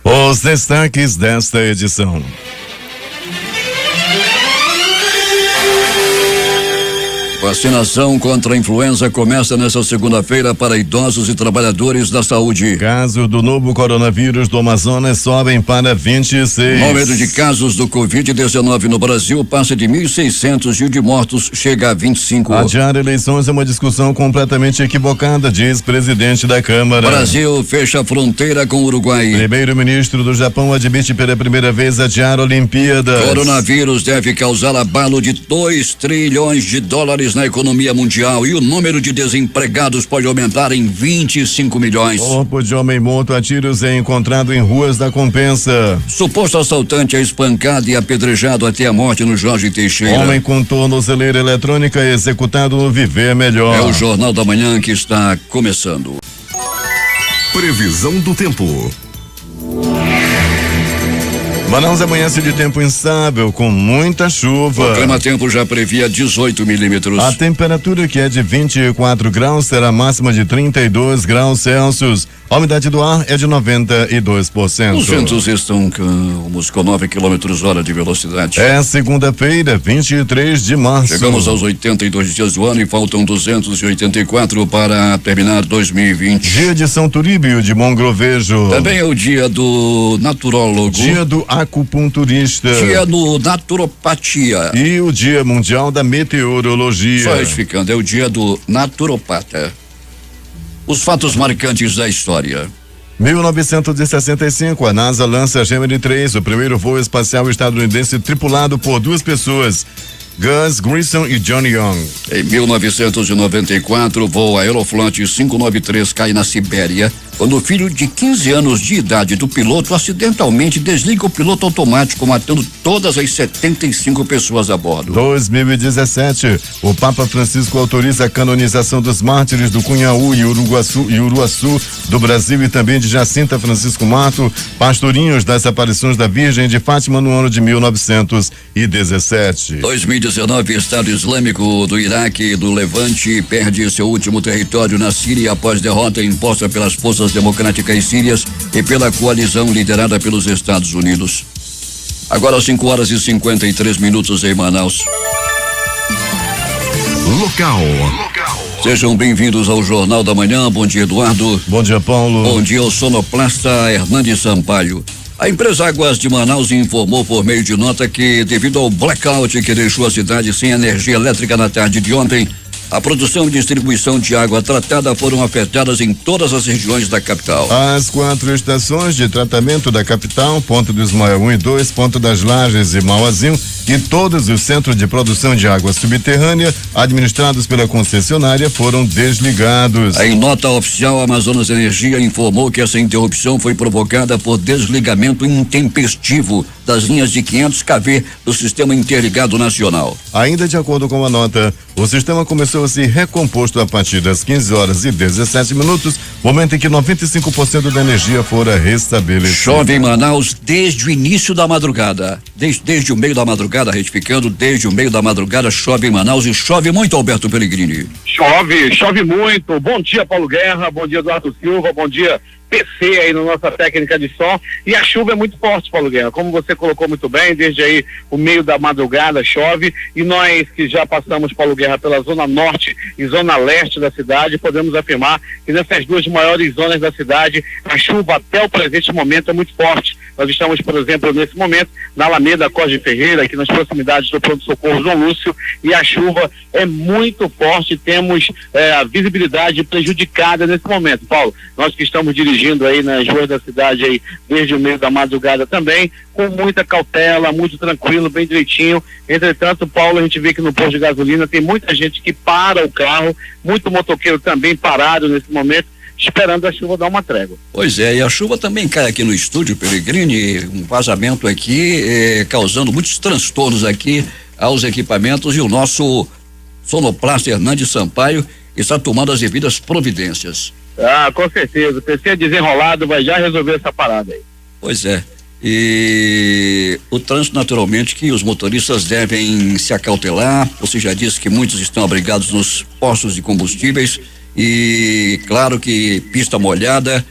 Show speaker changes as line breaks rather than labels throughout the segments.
Os destaques desta edição.
Vacinação contra a influenza começa nesta segunda-feira para idosos e trabalhadores da saúde.
Caso do novo coronavírus do Amazonas sobem para 26.
O número de casos do Covid-19 no Brasil passa de 1.600 e o de mortos chega a 25.
Adiar eleições é uma discussão completamente equivocada, diz presidente da Câmara.
Brasil fecha a fronteira com o Uruguai.
Primeiro-ministro do Japão admite pela primeira vez adiar Olimpíadas.
Coronavírus deve causar abalo de 2 trilhões de dólares na economia mundial e o número de desempregados pode aumentar em 25 milhões.
Corpo de homem morto a tiros é encontrado em ruas da Compensa.
Suposto assaltante é espancado e apedrejado até a morte no Jorge Teixeira.
Homem com tornozeleira eletrônica é executado no Viver Melhor.
É o Jornal da Manhã que está começando.
Previsão do tempo.
Manaus amanhece de tempo instável, com muita chuva.
O clima-tempo já previa 18 milímetros.
A temperatura, que é de 24 graus, será máxima de 32 graus Celsius. A umidade do ar é de 92%.
Os ventos estão calmos com 9 km/h de velocidade.
É segunda-feira, 23 de março.
Chegamos aos 82 dias do ano e faltam 284 para terminar 2020.
Dia de São Turíbio de Mongrovejo.
Também é o dia do naturólogo.
Dia do acupunturista.
Dia do naturopatia.
E o Dia Mundial da Meteorologia.
Só retificando, é o dia do naturopata. Os fatos marcantes da história.
1965, a NASA lança Gemini 3, o primeiro voo espacial estadunidense tripulado por 2 pessoas, Gus Grissom e Johnny Young.
Em 1994, o voo Aeroflot 593 cai na Sibéria, quando o filho de 15 anos de idade do piloto acidentalmente desliga o piloto automático, matando todas as 75 pessoas a bordo.
2017, o Papa Francisco autoriza a canonização dos mártires do Cunhaú e Uruaçu do Brasil e também de Jacinta Francisco Mato, pastorinhos das aparições da Virgem de Fátima no ano de 1917.
2019, Estado Islâmico do Iraque e do Levante perde seu último território na Síria após derrota imposta pelas forças democráticas sírias e pela coalizão liderada pelos Estados Unidos. Agora 5h53 em Manaus.
Local.
Sejam bem-vindos ao Jornal da Manhã. Bom dia, Eduardo.
Bom dia, Paulo.
Bom dia ao sonoplasta Hernandes Sampaio. A empresa Águas de Manaus informou por meio de nota que, devido ao blackout que deixou a cidade sem energia elétrica na tarde de ontem, a produção e distribuição de água tratada foram afetadas em todas as regiões da capital.
As 4 estações de tratamento da capital, Ponto do Ismael 1 e 2, Ponto das Lajes e Mauazinho, e todos os centros de produção de água subterrânea administrados pela concessionária foram desligados.
Em nota oficial, a Amazonas Energia informou que essa interrupção foi provocada por desligamento intempestivo das linhas de 500 kV do Sistema Interligado Nacional.
Ainda de acordo com a nota, o sistema começou a ser recomposto a partir das 15h17, momento em que 95% da energia fora restabelecida.
Chove em Manaus desde o início da madrugada. Desde o meio da madrugada, retificando, desde o meio da madrugada chove em Manaus e chove muito, Alberto Pellegrini.
Chove muito. Bom dia, Paulo Guerra, bom dia, Eduardo Silva, bom dia, PC aí na nossa técnica de som. E a chuva é muito forte, Paulo Guerra, como você colocou muito bem, desde aí o meio da madrugada chove, e nós que já passamos, Paulo Guerra, pela zona norte e zona leste da cidade, podemos afirmar que nessas 2 maiores zonas da cidade, a chuva até o presente momento é muito forte. Nós estamos, por exemplo, nesse momento, na Alameda Cosme Ferreira, aqui nas proximidades do pronto-socorro João Lúcio, e a chuva é muito forte, temos a visibilidade prejudicada nesse momento. Paulo, nós que estamos dirigindo aí nas ruas da cidade aí desde o meio da madrugada também, com muita cautela, muito tranquilo, bem direitinho. Entretanto, Paulo, a gente vê que no posto de gasolina tem muita gente que para o carro, muito motoqueiro também parado nesse momento, esperando a chuva dar uma trégua.
Pois é, e a chuva também cai aqui no estúdio, Pellegrini, um vazamento aqui, causando muitos transtornos aqui aos equipamentos, e o nosso sonoplasta Hernandes Sampaio está tomando as devidas providências.
Ah, com certeza, o PC desenrolado vai já resolver essa parada aí.
Pois é, e o trânsito, naturalmente, que os motoristas devem se acautelar. Você já disse que muitos estão abrigados nos postos de combustíveis e claro que pista molhada,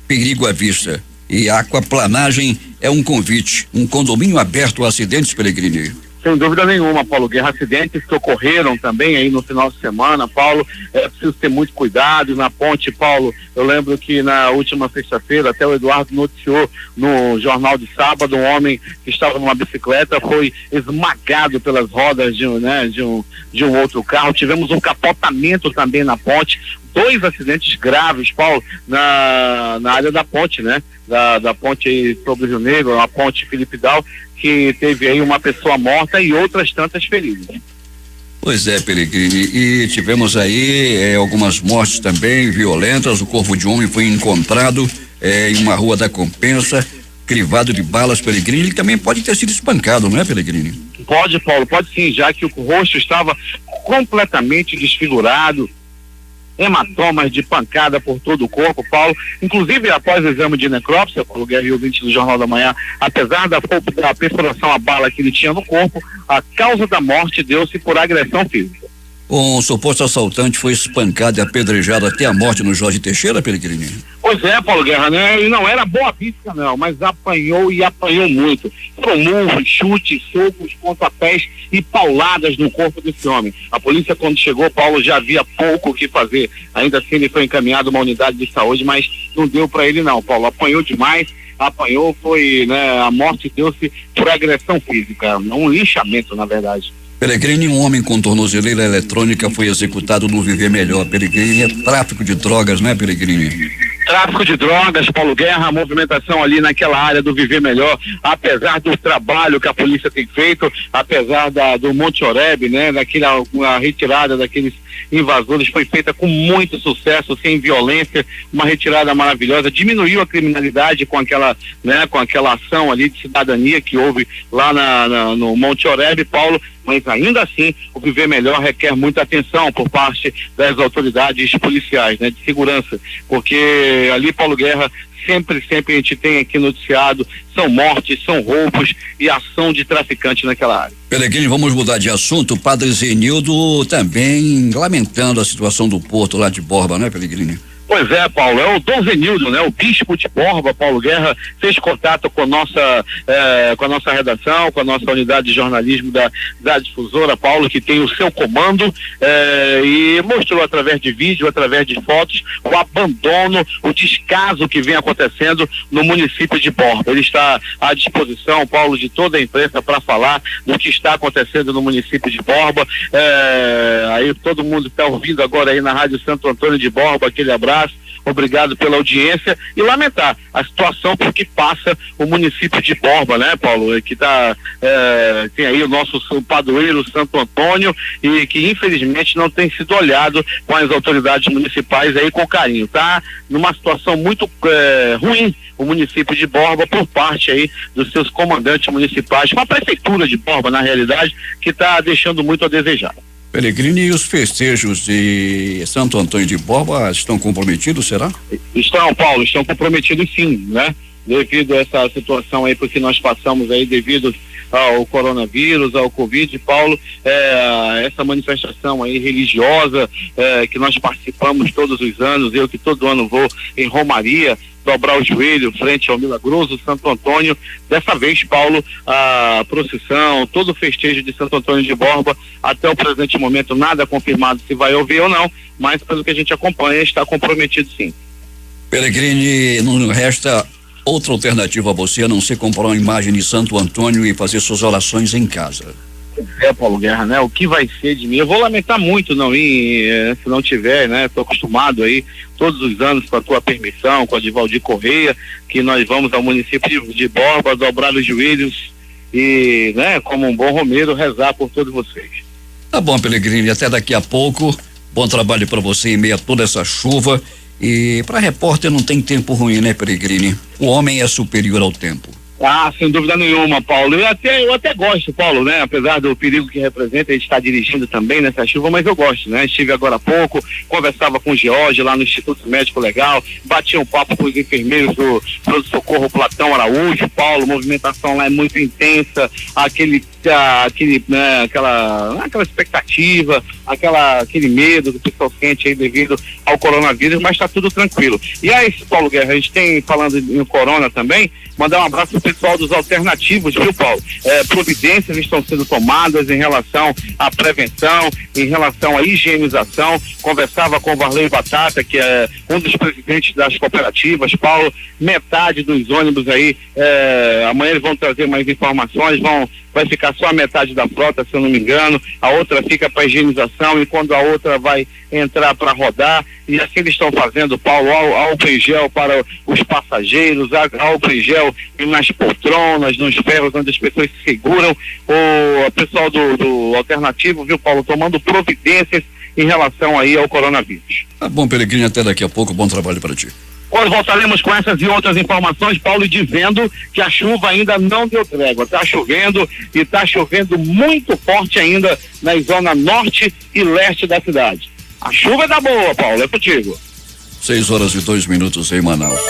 perigo à vista. E a aquaplanagem é um convite, um condomínio aberto a acidentes, Pelegrini.
Sem dúvida nenhuma, Paulo Guerra. Acidentes que ocorreram também aí no final de semana, Paulo, é preciso ter muito cuidado. Na ponte, Paulo, eu lembro que na última sexta-feira, até o Eduardo noticiou no jornal de sábado, um homem que estava numa bicicleta foi esmagado pelas rodas de um outro carro. Tivemos um capotamento também na ponte, 2 acidentes graves, Paulo, na área da ponte, né? Da ponte aí sobre o Rio Negro, a ponte Felipe Dal, que teve aí uma pessoa morta e outras tantas feridas.
Pois é, Pelegrini, e tivemos aí algumas mortes também violentas. O corpo de um homem foi encontrado em uma rua da Compensa, crivado de balas, Pelegrini. Ele também pode ter sido espancado, não é, Pelegrini?
Pode, Paulo, pode sim, já que o rosto estava completamente desfigurado, hematomas de pancada por todo o corpo, Paulo. Inclusive, após o exame de necrópsia, Paulo Guerra e ouvinte do Jornal da Manhã, apesar da perfuração a bala que ele tinha no corpo, a causa da morte deu-se por agressão física.
Um suposto assaltante foi espancado e apedrejado até a morte no Jorge Teixeira, Pelegrini.
Pois é, Paulo Guerra, né? Ele não era boa vista, não, mas apanhou e apanhou muito. Foram murros, chutes, socos, pontapés e pauladas no corpo desse homem. A polícia, quando chegou, Paulo, já havia pouco o que fazer. Ainda assim, ele foi encaminhado a uma unidade de saúde, mas não deu para ele, não, Paulo. Apanhou demais, foi, né? A morte deu-se por agressão física, um linchamento, na verdade.
Pelegrini, um homem com tornozeleira eletrônica foi executado no Viver Melhor. Pelegrini, é tráfico de drogas, né, Pelegrini?
Tráfico de drogas, Paulo Guerra, a movimentação ali naquela área do Viver Melhor, apesar do trabalho que a polícia tem feito, apesar do Monte Oreb, né, a retirada daqueles invasores foi feita com muito sucesso, sem violência, uma retirada maravilhosa, diminuiu a criminalidade com aquela ação ali de cidadania que houve lá no Monte Oreb, Paulo, mas ainda assim o Viver Melhor requer muita atenção por parte das autoridades policiais, né, de segurança, porque ali, Paulo Guerra, sempre a gente tem aqui noticiado, são mortes, são roubos e ação de traficante naquela área.
Pelegrini, vamos mudar de assunto. O padre Zenildo também lamentando a situação do porto lá de Borba, né, Pelegrini?
Pois é, Paulo, é o Dom Zenildo, né? O bispo de Borba, Paulo Guerra, fez contato com a nossa redação, com a nossa unidade de jornalismo da difusora, Paulo, que tem o seu comando, e mostrou através de vídeo, através de fotos, o abandono, o descaso que vem acontecendo no município de Borba. Ele está à disposição, Paulo, de toda a imprensa para falar do que está acontecendo no município de Borba. Aí todo mundo está ouvindo agora aí na Rádio Santo Antônio de Borba, aquele abraço. Obrigado pela audiência e lamentar a situação por que passa o município de Borba, né, Paulo? Que tem aí o nosso padroeiro Santo Antônio e que infelizmente não tem sido olhado com as autoridades municipais aí com carinho. Tá numa situação muito ruim o município de Borba por parte aí dos seus comandantes municipais, com a prefeitura de Borba, na realidade, que está deixando muito a desejar.
Pelegrini, e os festejos de Santo Antônio de Borba estão comprometidos, será?
Estão, Paulo, estão comprometidos sim, né? Devido a essa situação aí, porque nós passamos aí devido ao coronavírus, ao Covid, Paulo, essa manifestação aí religiosa que nós participamos todos os anos, eu que todo ano vou em Romaria, dobrar o joelho frente ao milagroso Santo Antônio. Dessa vez, Paulo, a procissão, todo o festejo de Santo Antônio de Borba, até o presente momento nada confirmado se vai ouvir ou não, mas pelo que a gente acompanha, está comprometido sim.
Pelegrini, não resta outra alternativa a você a não ser comprar uma imagem de Santo Antônio e fazer suas orações em casa.
Paulo Guerra, né? O que vai ser de mim? Eu vou lamentar muito não ir, se não tiver, né? Tô acostumado aí todos os anos com a tua permissão, com a de Valdir Correia, que nós vamos ao município de Borba, dobrar os joelhos e, né, como um bom romeiro, rezar por todos vocês.
Tá bom, Pelegrini, até daqui a pouco. Bom trabalho para você em meio a toda essa chuva. E para repórter não tem tempo ruim, né, Pelegrini? O homem é superior ao tempo.
Ah, sem dúvida nenhuma, Paulo. Eu até gosto, Paulo, né? Apesar do perigo que representa, ele está dirigindo também nessa chuva, mas eu gosto, né? Estive agora há pouco, conversava com o George lá no Instituto Médico Legal, batia um papo com os enfermeiros do Pronto Socorro Platão Araújo. saúde, Paulo, a movimentação lá é muito intensa, aquela expectativa, aquele medo que o pessoal sente aí devido ao coronavírus, mas está tudo tranquilo. E aí, Paulo Guerra, a gente tem, falando em corona também, mandar um abraço pro pessoal dos alternativos, viu, Paulo? Providências estão sendo tomadas em relação à prevenção, em relação à higienização. Conversava com o Varley Batata, que é um dos presidentes das cooperativas, Paulo, metade dos ônibus aí, amanhã eles vão trazer mais informações, vai ficar só a metade da frota, se eu não me engano, a outra fica para higienização e quando a outra vai entrar para rodar, e assim eles estão fazendo, Paulo, álcool em gel para os passageiros, álcool em gel nas poltronas, nos ferros onde as pessoas se seguram, o pessoal do alternativo, viu, Paulo, tomando providências em relação aí ao coronavírus.
Tá bom, Peregrino, até daqui a pouco, bom trabalho para ti.
Hoje voltaremos com essas e outras informações, Paulo, e dizendo que a chuva ainda não deu trégua. Está chovendo e está chovendo muito forte ainda na zona norte e leste da cidade. A chuva é da boa, Paulo, é contigo.
6:02 em Manaus.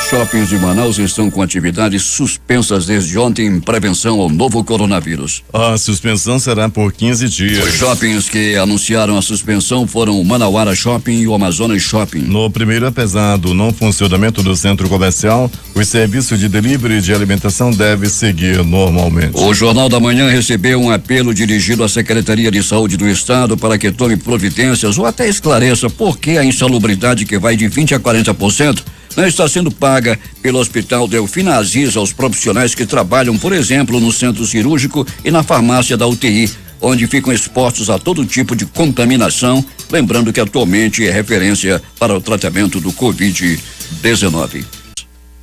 Shoppings de Manaus estão com atividades suspensas desde ontem em prevenção ao novo coronavírus.
A suspensão será por 15 dias.
Os shoppings que anunciaram a suspensão foram o Manauara Shopping e o Amazonas Shopping.
No primeiro, apesar do não funcionamento do centro comercial, os serviços de delivery de alimentação devem seguir normalmente.
O Jornal da Manhã recebeu um apelo dirigido à Secretaria de Saúde do Estado para que tome providências ou até esclareça por que a insalubridade que vai de 20% a 40% não está sendo paga pelo Hospital Delfina Aziz aos profissionais que trabalham, por exemplo, no centro cirúrgico e na farmácia da UTI, onde ficam expostos a todo tipo de contaminação, lembrando que atualmente é referência para o tratamento do Covid-19.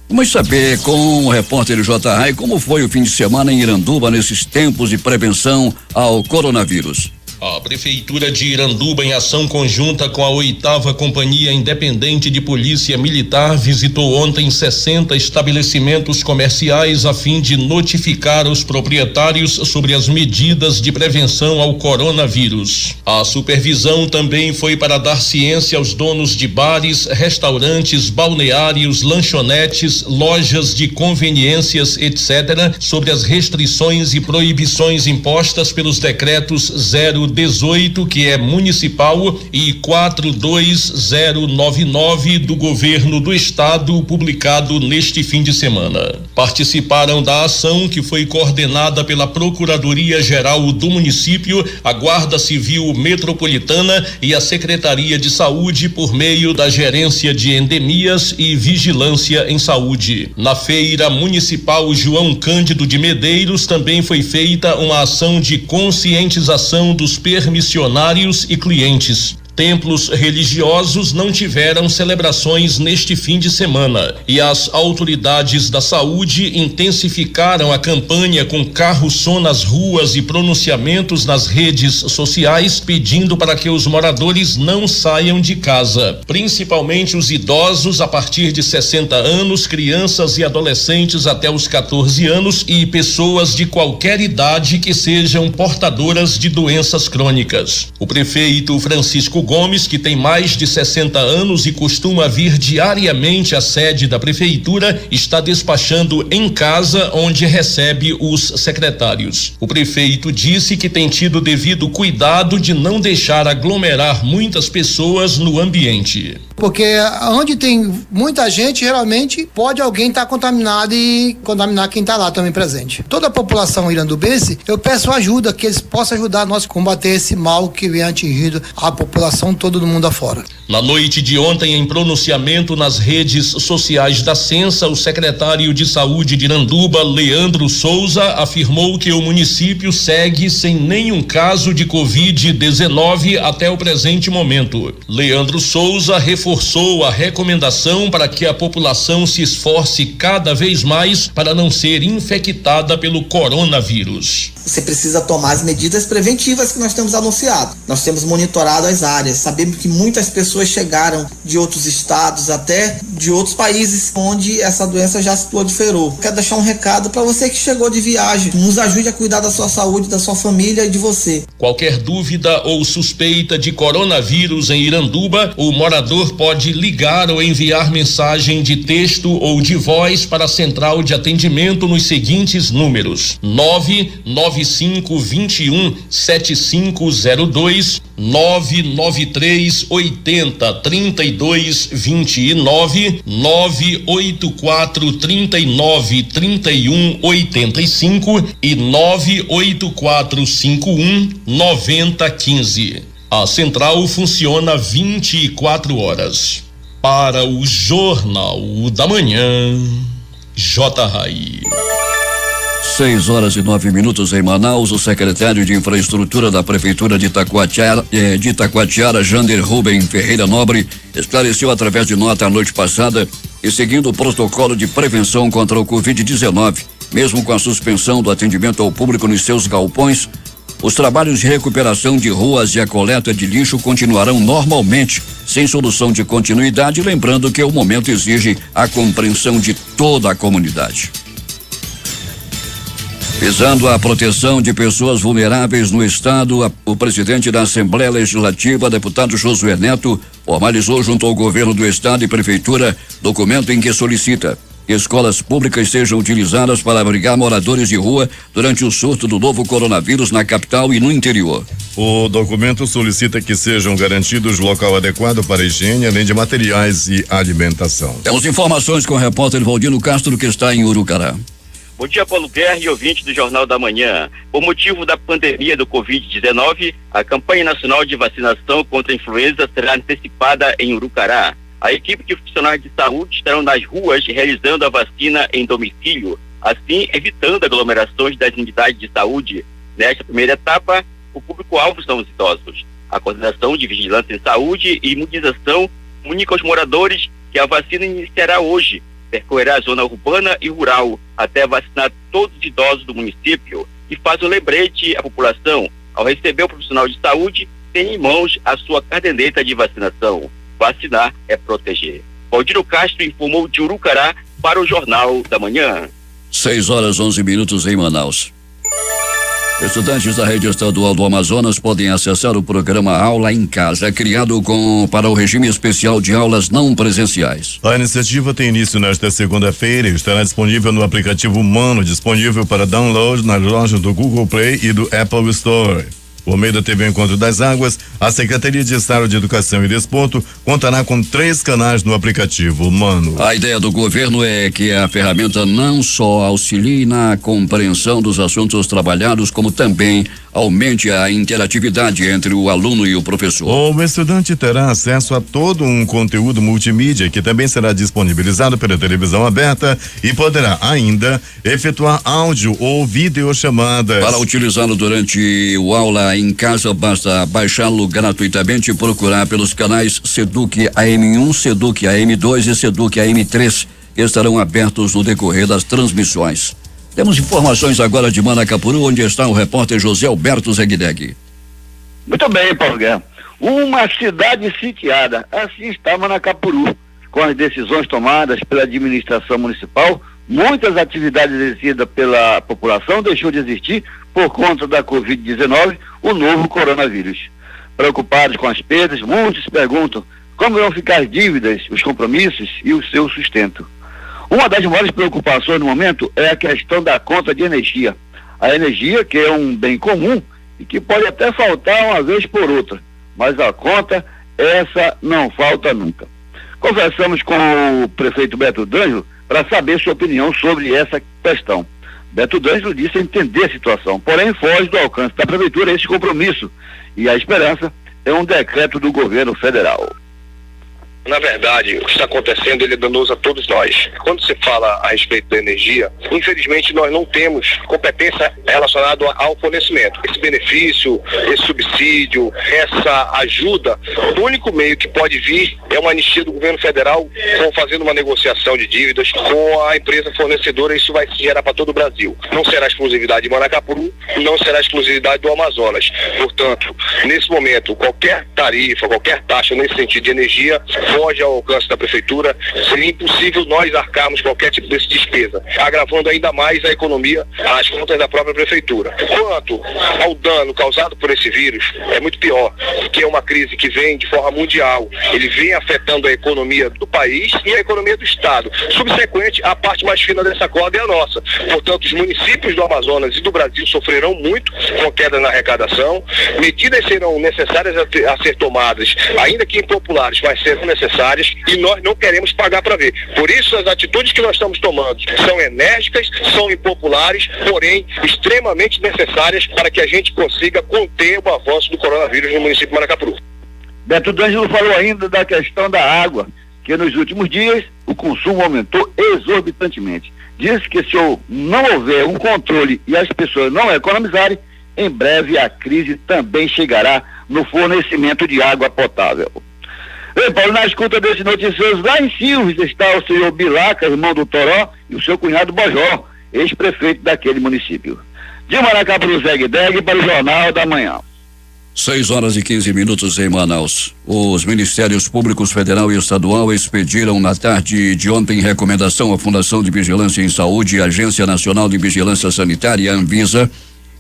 Vamos saber com o repórter J.R. como foi o fim de semana em Iranduba nesses tempos de prevenção ao coronavírus.
A Prefeitura de Iranduba, em ação conjunta com a 8ª Companhia Independente de Polícia Militar, visitou ontem 60 estabelecimentos comerciais a fim de notificar os proprietários sobre as medidas de prevenção ao coronavírus. A supervisão também foi para dar ciência aos donos de bares, restaurantes, balneários, lanchonetes, lojas de conveniências, etc., sobre as restrições e proibições impostas pelos decretos 018, que é municipal, e 42099 do governo do estado, publicado neste fim de semana. Participaram da ação, que foi coordenada pela Procuradoria-Geral do município, a Guarda Civil Metropolitana e a Secretaria de Saúde por meio da Gerência de Endemias e Vigilância em Saúde. Na Feira Municipal João Cândido de Medeiros também foi feita uma ação de conscientização dos permissionários e clientes. Templos religiosos não tiveram celebrações neste fim de semana e as autoridades da saúde intensificaram a campanha com carro-som nas ruas e pronunciamentos nas redes sociais pedindo para que os moradores não saiam de casa, principalmente os idosos a partir de 60 anos, crianças e adolescentes até os 14 anos e pessoas de qualquer idade que sejam portadoras de doenças crônicas. O prefeito Francisco Gomes, que tem mais de 60 anos e costuma vir diariamente à sede da prefeitura, está despachando em casa, onde recebe os secretários. O prefeito disse que tem tido devido cuidado de não deixar aglomerar muitas pessoas no ambiente.
Porque onde tem muita gente, geralmente pode alguém estar contaminado e contaminar quem está lá também presente. Toda a população irandubense, eu peço ajuda, que eles possam ajudar nós a combater esse mal que vem atingindo a população todo do mundo afora.
Na noite de ontem, em pronunciamento nas redes sociais da Censa, o secretário de Saúde de Iranduba, Leandro Souza, afirmou que o município segue sem nenhum caso de Covid-19 até o presente momento. Leandro Souza reforçou a recomendação para que a população se esforce cada vez mais para não ser infectada pelo coronavírus.
Você precisa tomar as medidas preventivas que nós temos anunciado. Nós temos monitorado as áreas. Sabemos que muitas pessoas chegaram de outros estados, até de outros países, onde essa doença já se proliferou. Quero deixar um recado para você que chegou de viagem. Nos ajude a cuidar da sua saúde, da sua família e de você.
Qualquer dúvida ou suspeita de coronavírus em Iranduba, o morador pode ligar ou enviar mensagem de texto ou de voz para a central de atendimento nos seguintes números: 995217502, 993803229, 984393185 e 984519015. A central funciona 24 horas. Para o Jornal da Manhã, J. Rai.
6h09 em Manaus. O secretário de Infraestrutura da Prefeitura de Itacoatiara, Jander Ruben Ferreira Nobre, esclareceu através de nota a noite passada que, seguindo o protocolo de prevenção contra o Covid-19, mesmo com a suspensão do atendimento ao público nos seus galpões, os trabalhos de recuperação de ruas e a coleta de lixo continuarão normalmente, sem solução de continuidade, lembrando que o momento exige a compreensão de toda a comunidade. Visando a proteção de pessoas vulneráveis no estado, o presidente da Assembleia Legislativa, deputado Josué Neto, formalizou junto ao governo do estado e prefeitura documento em que solicita que escolas públicas sejam utilizadas para abrigar moradores de rua durante o surto do novo coronavírus na capital e no interior.
O documento solicita que sejam garantidos local adequado para higiene, além de materiais e alimentação.
Temos informações com o repórter Valdino Castro, que está em Urucará.
Bom dia, Paulo Guerra e ouvintes do Jornal da Manhã. Por motivo da pandemia do Covid-19, a campanha nacional de vacinação contra a influenza será antecipada em Urucará. A equipe de profissionais de saúde estarão nas ruas realizando a vacina em domicílio, assim evitando aglomerações das unidades de saúde. Nesta primeira etapa, o público-alvo são os idosos. A Coordenação de Vigilância em Saúde e Imunização comunica aos moradores que a vacina iniciará hoje, percorrerá a zona urbana e rural até vacinar todos os idosos do município, e faz um lembrete à população: ao receber o profissional de saúde, tenha em mãos a sua caderneta de vacinação. Vacinar é proteger. Valdino Castro informou de Urucará para o Jornal da Manhã.
6h11 em Manaus. Estudantes da rede estadual do Amazonas podem acessar o programa Aula em Casa, criado para o regime especial de aulas não presenciais.
A iniciativa tem início nesta segunda-feira e estará disponível no aplicativo Mano, disponível para download nas lojas do Google Play e do Apple Store. Por meio da TV Encontro das Águas, a Secretaria de Estado de Educação e Desporto contará com 3 canais no aplicativo Mano.
A ideia do governo é que a ferramenta não só auxilie na compreensão dos assuntos trabalhados, como também aumente a interatividade entre o aluno e o professor.
O estudante terá acesso a todo um conteúdo multimídia que também será disponibilizado pela televisão aberta e poderá ainda efetuar áudio ou videochamadas.
Para utilizá-lo durante o aula em casa, basta baixá-lo gratuitamente e procurar pelos canais Seduc AM1, Seduc AM2 e Seduc AM3, que estarão abertos no decorrer das transmissões. Temos informações agora de Manacapuru, onde está o repórter José Alberto Zegdeg.
Muito bem, Paulo Guerra. Uma cidade sitiada, assim está Manacapuru. Com as decisões tomadas pela administração municipal, muitas atividades exercidas pela população deixou de existir por conta da Covid-19, o novo coronavírus. Preocupados com as perdas, muitos perguntam como vão ficar as dívidas, os compromissos e o seu sustento. Uma das maiores preocupações no momento é a questão da conta de energia. A energia, que é um bem comum e que pode até faltar uma vez por outra, mas a conta, essa não falta nunca. Conversamos com o prefeito Beto D'Angelo para saber sua opinião sobre essa questão. Beto D'Angelo disse entender a situação, porém foge do alcance da prefeitura esse compromisso, e a esperança é um decreto do governo federal.
Na verdade, o que está acontecendo, ele é danoso a todos nós. Quando se fala a respeito da energia, infelizmente nós não temos competência relacionada ao fornecimento. Esse benefício, esse subsídio, essa ajuda, o único meio que pode vir é uma anistia do governo federal, fazendo uma negociação de dívidas com a empresa fornecedora. Isso vai se gerar para todo o Brasil. Não será exclusividade de Manacapuru, não será exclusividade do Amazonas. Portanto, nesse momento, qualquer tarifa, qualquer taxa nesse sentido de energia foge ao alcance da prefeitura. Seria impossível nós arcarmos qualquer tipo de despesa, agravando ainda mais a economia, as contas da própria prefeitura. Quanto ao dano causado por esse vírus, é muito pior, porque é uma crise que vem de forma mundial. Ele vem afetando a economia do país e a economia do estado. Subsequente, a parte mais fina dessa corda é a nossa. Portanto, os municípios do Amazonas e do Brasil sofrerão muito com a queda na arrecadação. Medidas serão necessárias a ser tomadas, ainda que impopulares, mas serão necessárias, e nós não queremos pagar para ver. Por isso, as atitudes que nós estamos tomando são enérgicas, são impopulares, porém extremamente necessárias para que a gente consiga conter o avanço do coronavírus no município de Maracapuru.
Beto D'Angelo falou ainda da questão da água, que nos últimos dias o consumo aumentou exorbitantemente. Disse que se não houver um controle e as pessoas não economizarem, em breve a crise também chegará no fornecimento de água potável. Ei, Paulo, na escuta desse noticioso, lá em Silves está o senhor Bilaca, irmão do Toró, e o seu cunhado Bojó, ex-prefeito daquele município. De Maracapuru, Zeg-Deg, para o Jornal da Manhã.
6h15 em Manaus. Os Ministérios Públicos Federal e Estadual expediram na tarde de ontem recomendação à Fundação de Vigilância em Saúde e Agência Nacional de Vigilância Sanitária, Anvisa,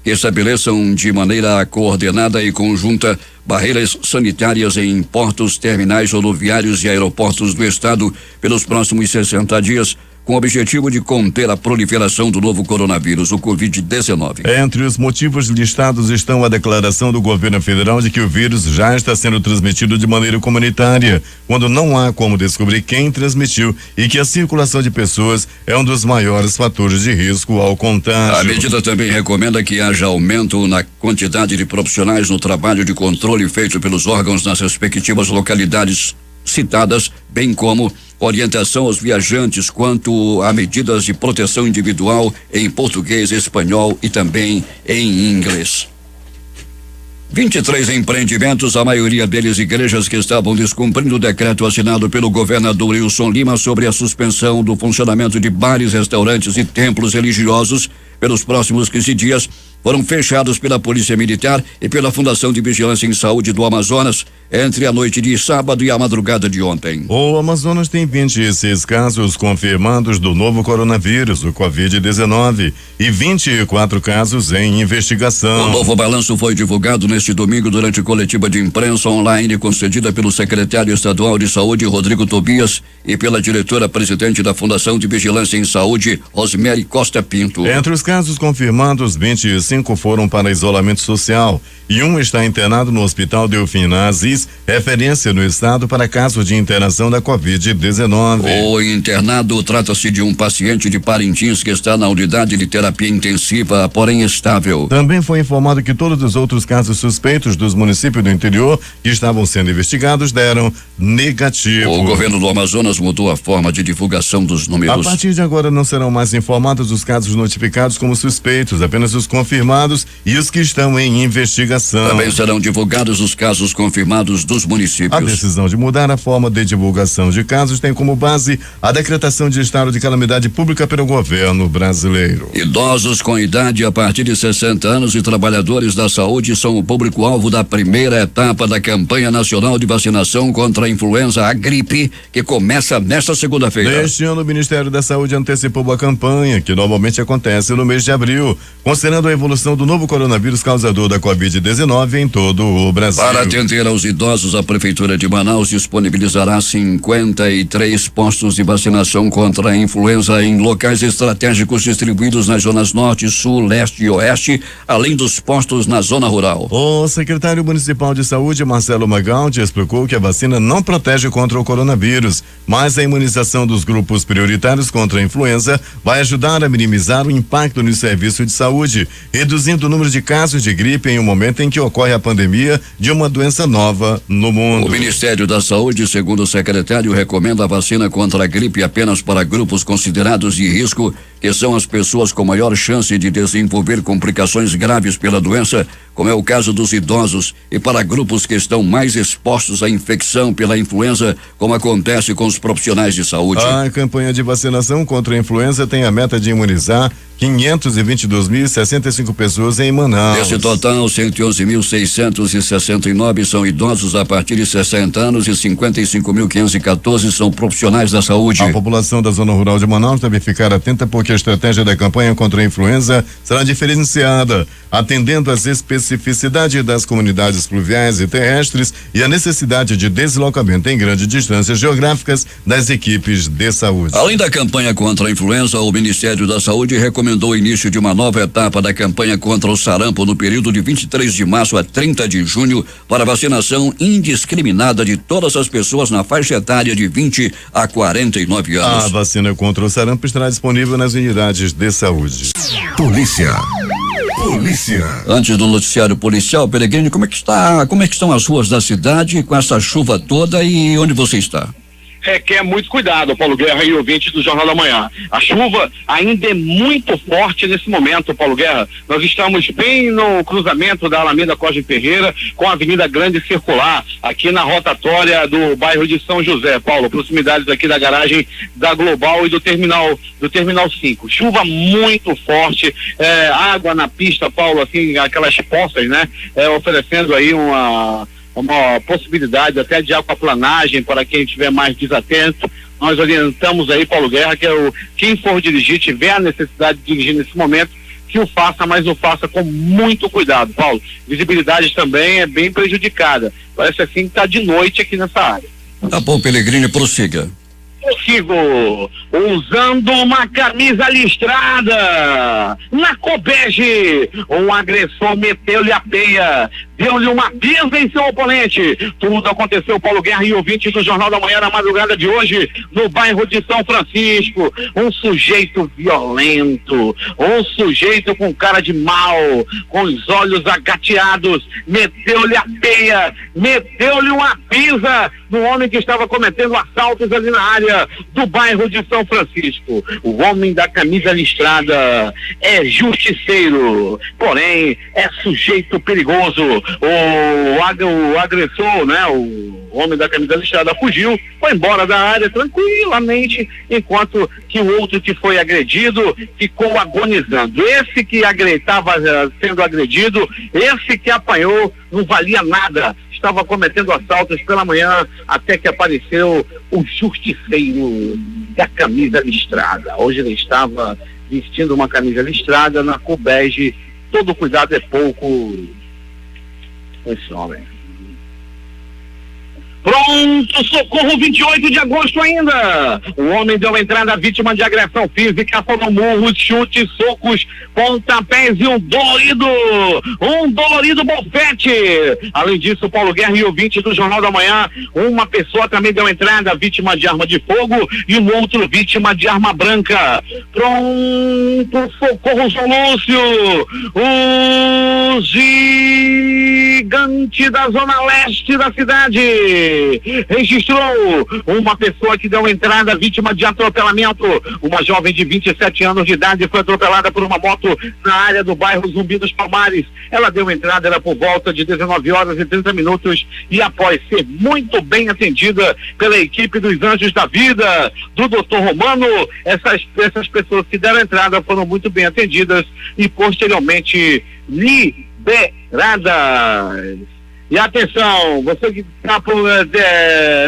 que estabeleçam de maneira coordenada e conjunta barreiras sanitárias em portos, terminais rodoviários e aeroportos do estado pelos próximos 60 dias, com o objetivo de conter a proliferação do novo coronavírus, o Covid-19.
Entre os motivos listados estão a declaração do governo federal de que o vírus já está sendo transmitido de maneira comunitária, quando não há como descobrir quem transmitiu, e que a circulação de pessoas é um dos maiores fatores de risco ao contágio.
A medida também recomenda que haja aumento na quantidade de profissionais no trabalho de controle feito pelos órgãos nas respectivas localidades citadas, bem como orientação aos viajantes quanto a medidas de proteção individual em português, espanhol e também em inglês. 23 empreendimentos, a maioria deles igrejas, que estavam descumprindo o decreto assinado pelo governador Wilson Lima sobre a suspensão do funcionamento de bares, restaurantes e templos religiosos pelos próximos 15 dias, foram fechados pela Polícia Militar e pela Fundação de Vigilância em Saúde do Amazonas entre a noite de sábado e a madrugada de ontem.
O Amazonas tem 26 casos confirmados do novo coronavírus, o Covid-19, e 24 casos em investigação.
O novo balanço foi divulgado neste domingo durante coletiva de imprensa online concedida pelo secretário estadual de Saúde, Rodrigo Tobias, e pela diretora-presidente da Fundação de Vigilância em Saúde, Rosemary Costa Pinto.
Entre os casos confirmados, 25 foram para isolamento social e um está internado no Hospital Delfina Aziz, referência no estado para casos de internação da Covid-19.
O internado trata-se de um paciente de Parintins que está na unidade de terapia intensiva, porém estável.
Também foi informado que todos os outros casos suspeitos dos municípios do interior que estavam sendo investigados deram negativo.
O governo do Amazonas mudou a forma de divulgação dos números.
A partir de agora não serão mais informados os casos notificados como suspeitos, apenas os confirmados e os que estão em investigação.
Também serão divulgados os casos confirmados dos municípios.
A decisão de mudar a forma de divulgação de casos tem como base a decretação de estado de calamidade pública pelo governo brasileiro.
Idosos com idade a partir de 60 anos e trabalhadores da saúde são o público-alvo da primeira etapa da campanha nacional de vacinação contra a influenza, a gripe, que começa nesta segunda-feira.
Este ano o Ministério da Saúde antecipou a campanha, que normalmente acontece no mês de abril, considerando a evolução do novo coronavírus causador da Covid-19 em todo o Brasil.
Para atender aos idosos, a Prefeitura de Manaus disponibilizará 53 postos de vacinação contra a influenza em locais estratégicos distribuídos nas zonas norte, sul, leste e oeste, além dos postos na zona rural.
O secretário municipal de saúde, Marcelo Magaldi, explicou que a vacina não protege contra o coronavírus, mas a imunização dos grupos prioritários contra a influenza vai ajudar a minimizar o impacto no serviço de saúde, reduzindo o número de casos de gripe em um momento em que ocorre a pandemia de uma doença nova no mundo.
O Ministério da Saúde, segundo o secretário, recomenda a vacina contra a gripe apenas para grupos considerados de risco, que são as pessoas com maior chance de desenvolver complicações graves pela doença, como é o caso dos idosos, e para grupos que estão mais expostos à infecção pela influenza, como acontece com os profissionais de saúde.
A campanha de vacinação contra a influenza tem a meta de imunizar 522.065 pessoas em Manaus.
Desse total, 111.669 são idosos a partir de 60 anos e 55.514 são profissionais da saúde.
A população da zona rural de Manaus deve ficar atenta porque a estratégia da campanha contra a influenza será diferenciada, atendendo às especificidades das comunidades fluviais e terrestres e a necessidade de deslocamento em grandes distâncias geográficas das equipes de saúde.
Além da campanha contra a influenza, o Ministério da Saúde recomendou o início de uma nova etapa da campanha contra o sarampo no período de 23 de março a 30 de junho para vacinação indiscriminada de todas as pessoas na faixa etária de 20 a 49 anos.
A vacina contra o sarampo estará disponível nas unidades de saúde.
Polícia.
Antes do noticiário policial, Peregrino, como é que estão as ruas da cidade com essa chuva toda e onde você está?
Requer muito cuidado, Paulo Guerra e ouvintes do Jornal da Manhã. A chuva ainda é muito forte nesse momento, Paulo Guerra. Nós estamos bem no cruzamento da Alameda Costa Ferreira com a Avenida Grande Circular, aqui na rotatória do bairro de São José, Paulo, proximidades aqui da garagem da Global e do Terminal 5. Chuva muito forte, água na pista, Paulo, assim, aquelas poças, né? Oferecendo aí uma possibilidade até de aquaplanagem para quem estiver mais desatento. Nós orientamos aí, Paulo Guerra, que quem for dirigir, tiver a necessidade de dirigir nesse momento, que o faça, mas o faça com muito cuidado, Paulo. Visibilidade também é bem prejudicada. Parece assim que está de noite aqui nessa área.
Tá bom, Peregrino, prossiga.
Consigo, usando uma camisa listrada na Cobege, um agressor meteu-lhe a peia, deu-lhe uma pisa em seu oponente. Tudo aconteceu, Paulo Guerra e ouvintes do Jornal da Manhã na madrugada de hoje, no bairro de São Francisco. Um sujeito violento, um sujeito com cara de mal, com os olhos agateados, meteu-lhe a peia, meteu-lhe uma pisa no homem que estava cometendo assaltos ali na área do bairro de São Francisco. O homem da camisa listrada é justiceiro, porém é sujeito perigoso. O agressor, né, o homem da camisa listrada fugiu, foi embora da área tranquilamente, enquanto que o outro que foi agredido ficou agonizando. Esse que estava sendo agredido, esse que apanhou, não valia nada, estava cometendo assaltos pela manhã, até que apareceu o justiceiro da camisa listrada. Hoje ele estava vestindo uma camisa listrada na Cobege. Todo cuidado é pouco com esse homem. Pronto, socorro, 28 de agosto ainda. O homem deu entrada à vítima de agressão física, foram murros, chutes, socos, pontapés e um dolorido bofete. Além disso, Paulo Guerra e ouvinte do Jornal da Manhã, uma pessoa também deu entrada, vítima de arma de fogo, e um outro vítima de arma branca. Pronto, socorro, João Lúcio. O gigante da zona leste da cidade registrou uma pessoa que deu entrada vítima de atropelamento. Uma jovem de 27 anos de idade foi atropelada por uma moto na área do bairro Zumbi dos Palmares. Ela deu entrada, era por volta de 19 horas e 30 minutos e após ser muito bem atendida pela equipe dos Anjos da Vida, do Dr. Romano, essas pessoas que deram entrada foram muito bem atendidas e posteriormente liberadas. E atenção, você que está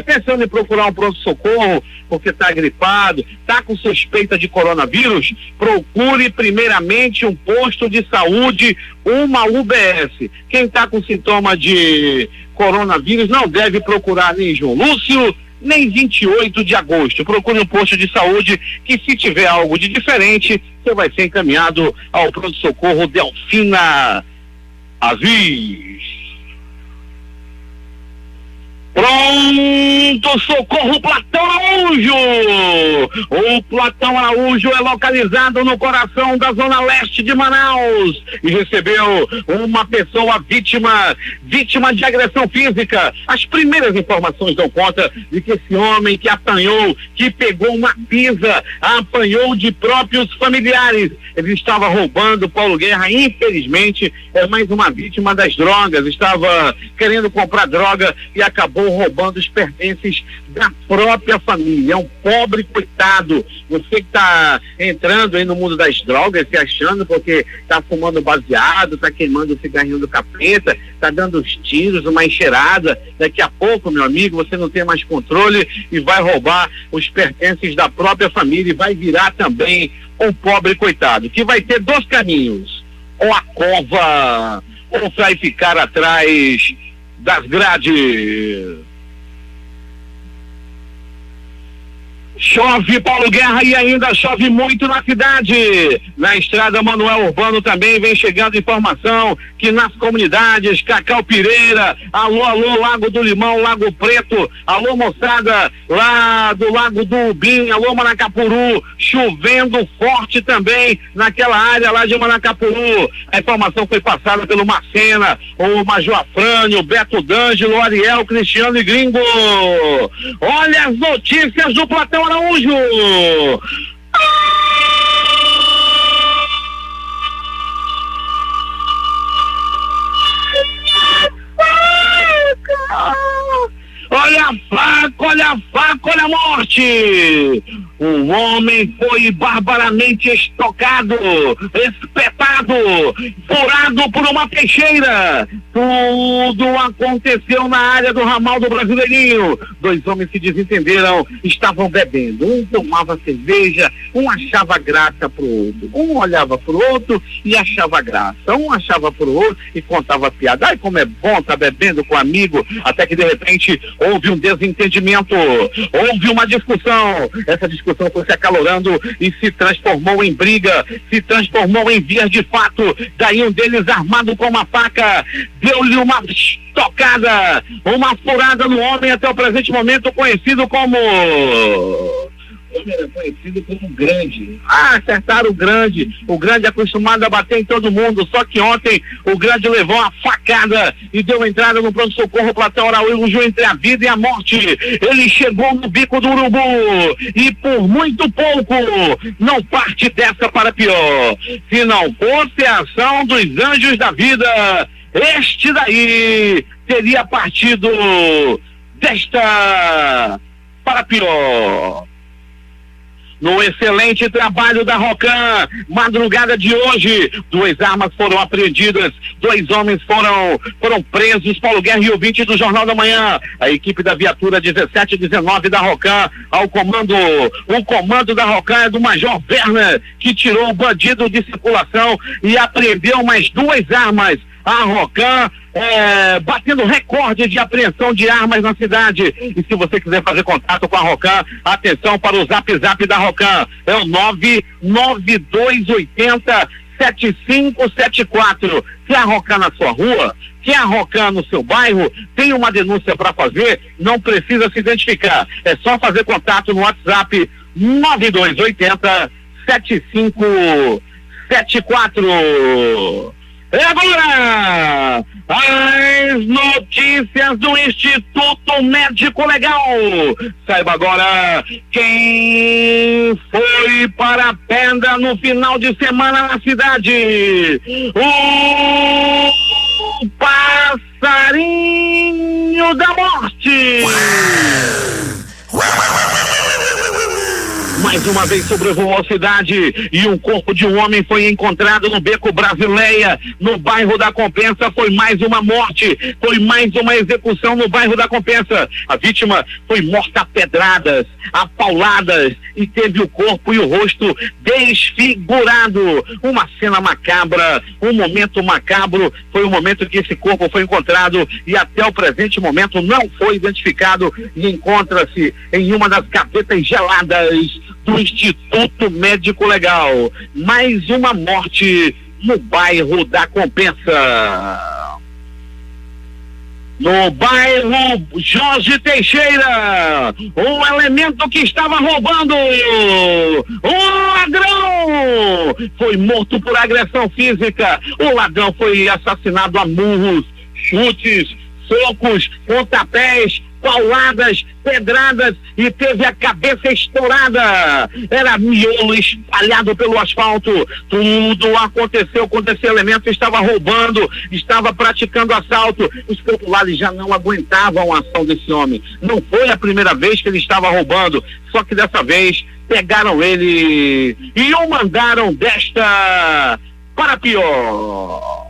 pensando em procurar um pronto-socorro porque está gripado, está com suspeita de coronavírus, procure primeiramente um posto de saúde, uma UBS. Quem está com sintoma de coronavírus não deve procurar nem João Lúcio, nem 28 de agosto. Procure um posto de saúde que, se tiver algo de diferente, você vai ser encaminhado ao pronto-socorro Delfina Aziz. Pronto, socorro, Platão Araújo! O Platão Araújo é localizado no coração da zona leste de Manaus e recebeu uma pessoa vítima de agressão física. As primeiras informações dão conta de que esse homem que apanhou, que pegou uma pisa, apanhou de próprios familiares. Ele estava roubando, Paulo Guerra, infelizmente, é mais uma vítima das drogas. Estava querendo comprar droga e acabou roubando os pertences da própria família. É um pobre coitado. Você que está entrando aí no mundo das drogas, se achando porque está fumando baseado, está queimando o cigarrinho do capeta, está dando os tiros, uma encheirada. Daqui a pouco, meu amigo, você não tem mais controle e vai roubar os pertences da própria família e vai virar também um pobre coitado, que vai ter dois caminhos: ou a cova, ou vai ficar atrás das grades. Chove, Paulo Guerra, e ainda chove muito na cidade. Na estrada Manuel Urbano também vem chegando informação que nas comunidades Cacau Pireira, alô, Lago do Limão, Lago Preto, alô, moçada lá do Lago do Ubim, alô, Manacapuru, chovendo forte também naquela área lá de Manacapuru. A informação foi passada pelo Marcena, o Major Afrânio, Beto D'Angelo, Ariel, Cristiano e Gringo. Olha as notícias do Platão Araújo. Olha a faca, olha a morte. O homem foi barbaramente estocado, espetado, furado por uma peixeira. Tudo aconteceu na área do ramal do Brasileirinho. Dois homens se desentenderam, estavam bebendo. Um tomava cerveja, um achava graça pro outro. Um olhava pro outro e achava graça. Um achava pro outro e contava piada. Ai, como é bom estar bebendo com um amigo. Até que de repente houve um desentendimento, houve uma discussão. Essa discussão foi se acalorando e se transformou em briga, se transformou em vias de fato. Daí um deles, armado com uma faca, deu-lhe uma estocada, uma furada no homem, até o presente momento conhecido como... era conhecido como Grande. Acertaram o Grande acostumado a bater em todo mundo, só que ontem o Grande levou uma facada e deu entrada no pronto-socorro Platão Araújo entre a vida e a morte. Ele chegou no bico do urubu e por muito pouco não parte dessa para pior. Se não fosse a ação dos anjos da vida, este daí teria partido desta para pior. No excelente trabalho da Rocan, madrugada de hoje, 2 armas foram apreendidas, 2 homens foram presos. Paulo Guerra e ouvinte do Jornal da Manhã. A equipe da viatura 1719 da Rocan, o comando da Rocan é do Major Werner, que tirou o bandido de circulação e apreendeu mais 2 armas. A Rocan batendo recorde de apreensão de armas na cidade. E se você quiser fazer contato com a Rocan, atenção para o zap da Rocan, é o 99280-7574. Se a Rocan na sua rua, que a Rocan no seu bairro, tem uma denúncia para fazer, não precisa se identificar, é só fazer contato no WhatsApp 9280-7574. E agora, as notícias do Instituto Médico Legal. Saiba agora quem foi para a pedra no final de semana na cidade. O passarinho da morte. Mais uma vez sobrevoou a cidade e um corpo de um homem foi encontrado no Beco Brasileia, no bairro da Compensa. Foi mais uma morte, foi mais uma execução no bairro da Compensa. A vítima foi morta a pedradas, a pauladas e teve o corpo e o rosto desfigurado. Uma cena macabra, um momento macabro. Foi o momento que esse corpo foi encontrado e até o presente momento não foi identificado e encontra-se em uma das gavetas geladas do Instituto Médico Legal. Mais uma morte no bairro da Compensa. No bairro Jorge Teixeira, um elemento que estava roubando, um ladrão, foi morto por agressão física. O ladrão foi assassinado a murros, chutes, socos, pontapés, pauladas, pedradas e teve a cabeça estourada. Era miolo espalhado pelo asfalto. Tudo aconteceu quando esse elemento estava roubando, estava praticando assalto. Os populares já não aguentavam a ação desse homem. Não foi a primeira vez que ele estava roubando, só que dessa vez pegaram ele e o mandaram desta para pior.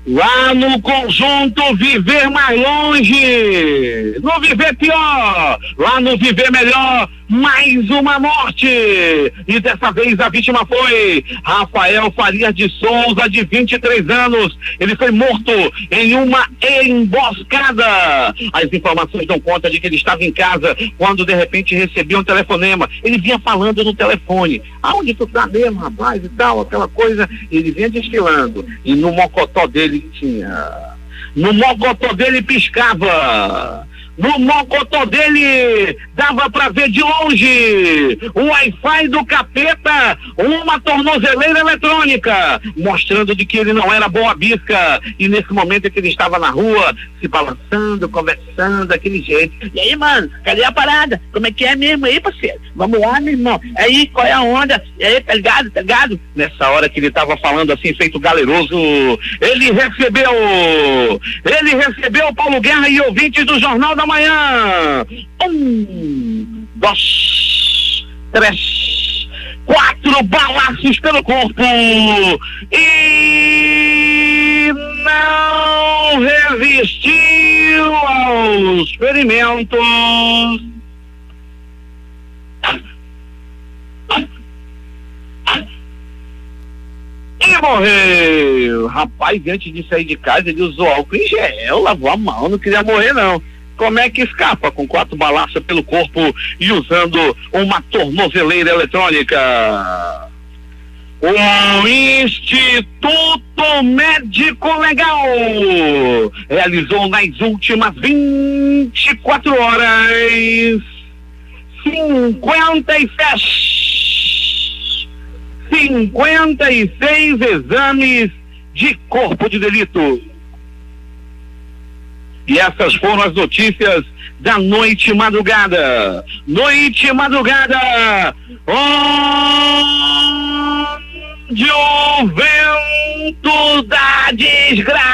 Lá no conjunto Viver Mais Longe, no Viver Pior, lá no Viver Melhor, mais uma morte, e dessa vez a vítima foi Rafael Farias de Souza, de 23 anos. Ele foi morto em uma emboscada. As informações dão conta de que ele estava em casa quando de repente recebia um telefonema. Ele vinha falando no telefone: aonde tu tá mesmo, rapaz, e tal, aquela coisa. Ele vinha desfilando e no mocotó dele piscava. No mocotó dele dava pra ver de longe o Wi-Fi do capeta, uma tornozeleira eletrônica, mostrando de que ele não era boa bisca. E nesse momento é que ele estava na rua, se balançando, conversando, daquele jeito. E aí, mano, cadê a parada? Como é que é mesmo aí, parceiro? Vamos lá, meu irmão. Aí, qual é a onda? E aí, tá ligado? Tá ligado? Nessa hora que ele tava falando assim, feito galeroso, ele recebeu Paulo Guerra e ouvintes do Jornal da Manhã. 1, 2, 3, 4 balaços pelo corpo e não resistiu aos ferimentos e morreu. Rapaz, antes de sair de casa ele usou álcool em gel, lavou a mão, não queria morrer não. Como é que escapa com 4 balaças pelo corpo e usando uma tornozeleira eletrônica? O Instituto Médico Legal realizou nas últimas 24 horas 56 exames de corpo de delito. E essas foram as notícias da noite madrugada. Noite madrugada, onde o vento da desgraça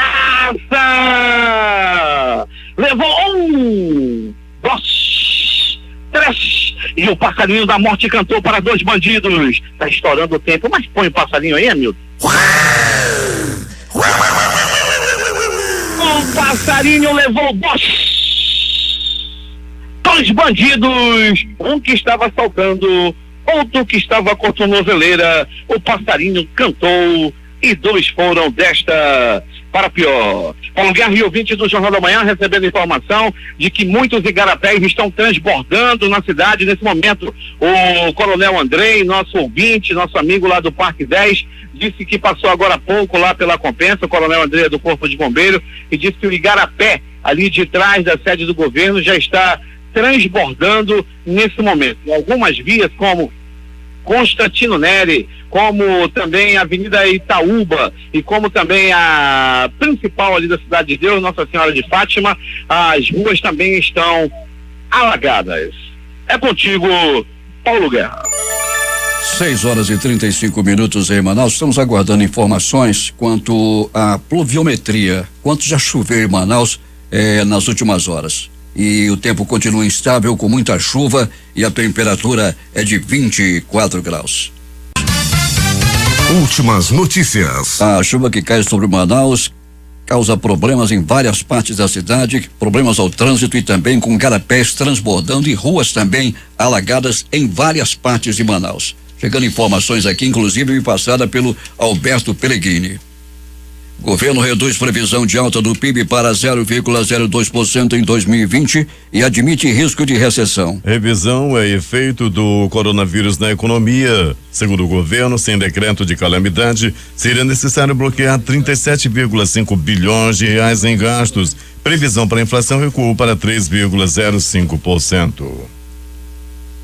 levou 1, 2, 3 e o passarinho da morte cantou para 2 bandidos. Tá estourando o tempo, mas põe o passarinho aí, Hamilton. O passarinho levou 2 bandidos, um que estava assaltando, outro que estava com a tornozeleira. O passarinho cantou e 2 foram desta para pior. Paulo Guerra e ouvintes do Jornal da Manhã recebendo informação de que muitos igarapés estão transbordando na cidade nesse momento. O Coronel Andrei, nosso ouvinte, nosso amigo lá do Parque 10, disse que passou agora há pouco lá pela Compensa, o Coronel Andrei é do Corpo de Bombeiro, e disse que o igarapé ali de trás da sede do governo já está transbordando nesse momento. Em algumas vias, como Constantino Neri, como também a Avenida Itaúba e como também a principal ali da Cidade de Deus, Nossa Senhora de Fátima, as ruas também estão alagadas. É contigo, Paulo Guerra.
6h35 em Manaus. Estamos aguardando informações quanto à pluviometria, quanto já choveu em Manaus nas últimas horas. E o tempo continua instável, com muita chuva, e a temperatura é de 24 graus.
Últimas notícias.
A chuva que cai sobre Manaus causa problemas em várias partes da cidade, problemas ao trânsito e também com garapés transbordando e ruas também alagadas em várias partes de Manaus. Chegando informações aqui, inclusive passada pelo Alberto Pellegrini. Governo reduz previsão de alta do PIB para 0,02% em 2020 e admite risco de recessão.
Revisão é efeito do coronavírus na economia. Segundo o governo, sem decreto de calamidade, seria necessário bloquear 37,5 bilhões de reais em gastos. Previsão para a inflação recuou para 3,05%.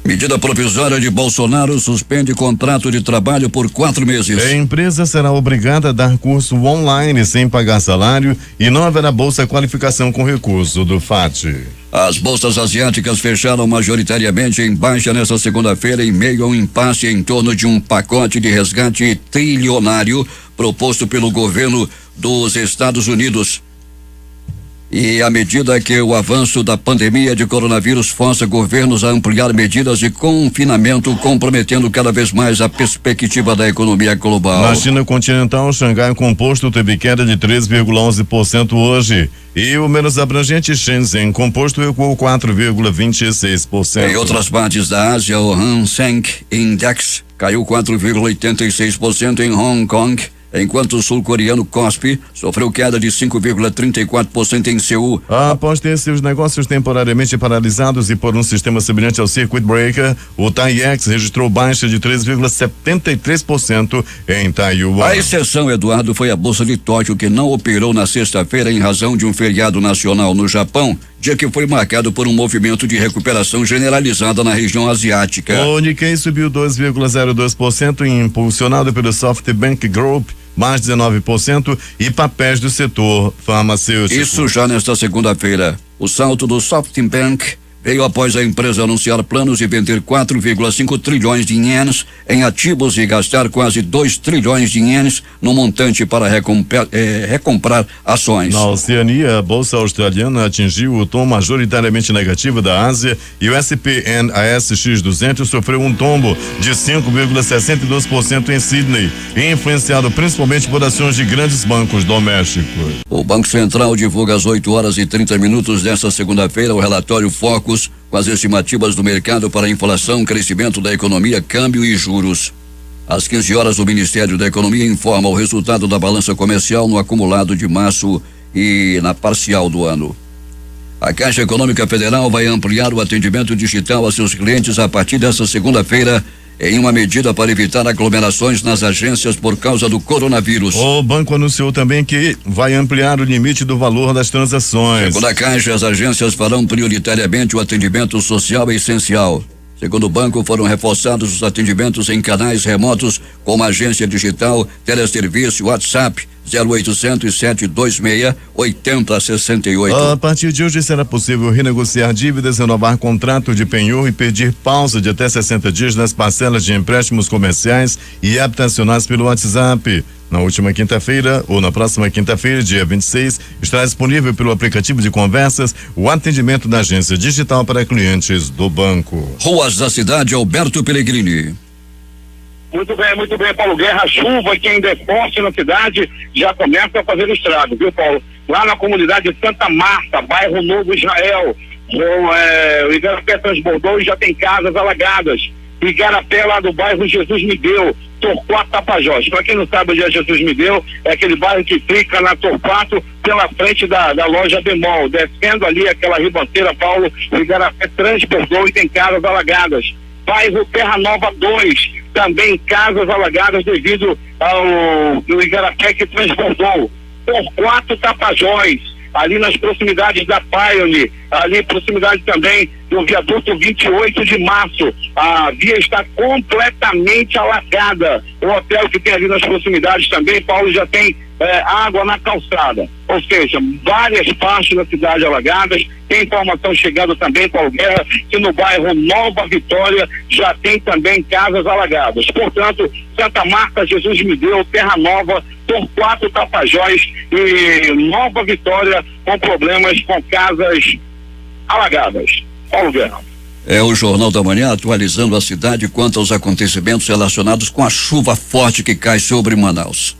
Medida provisória de Bolsonaro suspende contrato de trabalho por 4 meses.
A empresa será obrigada a dar curso online sem pagar salário e não haverá bolsa qualificação com recurso do FAT.
As bolsas asiáticas fecharam majoritariamente em baixa nesta segunda-feira em meio a um impasse em torno de um pacote de resgate trilionário proposto pelo governo dos Estados Unidos. E à medida que o avanço da pandemia de coronavírus força governos a ampliar medidas de confinamento, comprometendo cada vez mais a perspectiva da economia global.
Na China continental, Xangai Composto teve queda de 3,11% hoje. E o menos abrangente Shenzhen Composto recuou 4,26%.
Em outras partes da Ásia, o Hang Seng Index caiu 4,86% em Hong Kong, enquanto o sul-coreano KOSPI sofreu queda de 5,34% em Seul.
Após ter seus negócios temporariamente paralisados e por um sistema semelhante ao Circuit Breaker, o TAIEX registrou baixa de 3,73% em Taiwan.
A exceção, Eduardo, foi a Bolsa de Tóquio, que não operou na sexta-feira em razão de um feriado nacional no Japão, dia que foi marcado por um movimento de recuperação generalizada na região asiática.
O Nikkei subiu 2,02%, impulsionado pelo SoftBank Group, mais 19%, e papéis do setor farmacêutico.
Isso já nesta segunda-feira. O salto do SoftBank veio após a empresa anunciar planos de vender 4,5 trilhões de ienes em ativos e gastar quase 2 trilhões de ienes no montante para recomprar ações.
Na Oceania, a bolsa australiana atingiu o tom majoritariamente negativo da Ásia e o S&P/ASX 200 sofreu um tombo de 5,62% em Sydney, influenciado principalmente por ações de grandes bancos domésticos.
O Banco Central divulga às 8h30 desta segunda-feira o relatório Focus com as estimativas do mercado para a inflação, crescimento da economia, câmbio e juros. Às 15h, o Ministério da Economia informa o resultado da balança comercial no acumulado de março e na parcial do ano. A Caixa Econômica Federal vai ampliar o atendimento digital a seus clientes a partir desta segunda-feira, em uma medida para evitar aglomerações nas agências por causa do coronavírus.
O banco anunciou também que vai ampliar o limite do valor das transações.
Segundo a Caixa, as agências farão prioritariamente o atendimento social essencial. Segundo o banco, foram reforçados os atendimentos em canais remotos, como agência digital, teleserviço, WhatsApp, 0800 726 8068.
A partir de hoje será possível renegociar dívidas, renovar contrato de penhor e pedir pausa de até 60 dias nas parcelas de empréstimos comerciais e habitacionais pelo WhatsApp. Na última quinta-feira, ou na próxima quinta-feira, dia 26, estará disponível pelo aplicativo de conversas o atendimento da agência digital para clientes do banco.
Ruas da cidade, Alberto Pellegrini.
Muito bem, Paulo Guerra. A chuva que ainda é forte na cidade já começa a fazer estrago, viu, Paulo? Lá na comunidade de Santa Marta, bairro Novo Israel, o Igarapé transbordou e já tem casas alagadas. Igarapé, lá do bairro Jesus Me Deu, Torquato Tapajós. Para quem não sabe onde é Jesus Me Deu, é aquele bairro que fica na Torquato, pela frente da loja Bemol. Descendo ali aquela ribanceira, Paulo, o Igarapé transbordou e tem casas alagadas. Bairro Terra Nova 2, também casas alagadas devido ao Igarapé que transbordou. Torquato Tapajós, ali nas proximidades da Pioneer, ali proximidade também do viaduto 28 de março, a via está completamente alagada. O hotel que tem ali nas proximidades também, Paulo, já tem água na calçada, ou seja, várias partes da cidade alagadas. Tem informação chegando também, Paulo Guerra, que no bairro Nova Vitória já tem também casas alagadas. Portanto, Santa Marta, Jesus Me Deu, Terra Nova, Torquato Tapajós e Nova Vitória com problemas com casas alagadas. Paulo Guerra.
É o Jornal da Manhã atualizando a cidade quanto aos acontecimentos relacionados com a chuva forte que cai sobre Manaus.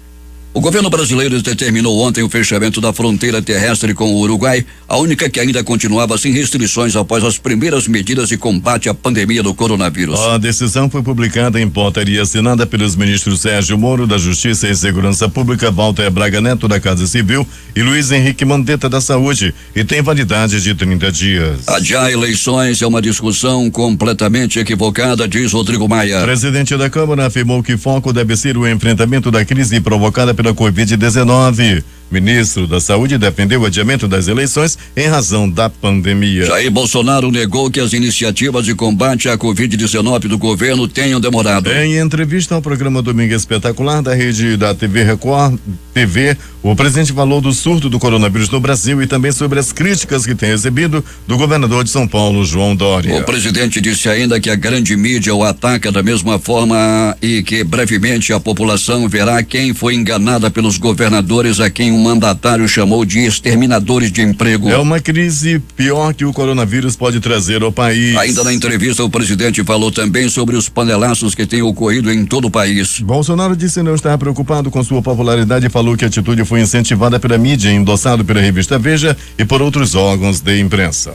O governo brasileiro determinou ontem o fechamento da fronteira terrestre com o Uruguai, a única que ainda continuava sem restrições após as primeiras medidas de combate à pandemia do coronavírus.
A decisão foi publicada em portaria assinada pelos ministros Sérgio Moro, da Justiça e Segurança Pública, Walter Braga Neto, da Casa Civil, e Luiz Henrique Mandetta, da Saúde, e tem validade de 30 dias.
Adiar eleições é uma discussão completamente equivocada, diz Rodrigo Maia.
O presidente da Câmara afirmou que foco deve ser o enfrentamento da crise provocada pela Covid-19. Ministro da Saúde defendeu o adiamento das eleições em razão da pandemia.
Jair Bolsonaro negou que as iniciativas de combate à Covid-19 do governo tenham demorado.
Em entrevista ao programa Domingo Espetacular da rede da TV Record TV, o presidente falou do surto do coronavírus no Brasil e também sobre as críticas que tem recebido do governador de São Paulo, João Dória.
O presidente disse ainda que a grande mídia o ataca da mesma forma e que brevemente a população verá quem foi enganada pelos governadores a quem o mandatário chamou de exterminadores de emprego.
É uma crise pior que o coronavírus pode trazer ao país.
Ainda na entrevista, o presidente falou também sobre os panelaços que têm ocorrido em todo o país.
Bolsonaro disse não estar preocupado com sua popularidade e falou que a atitude foi incentivada pela mídia, endossado pela revista Veja e por outros órgãos de imprensa.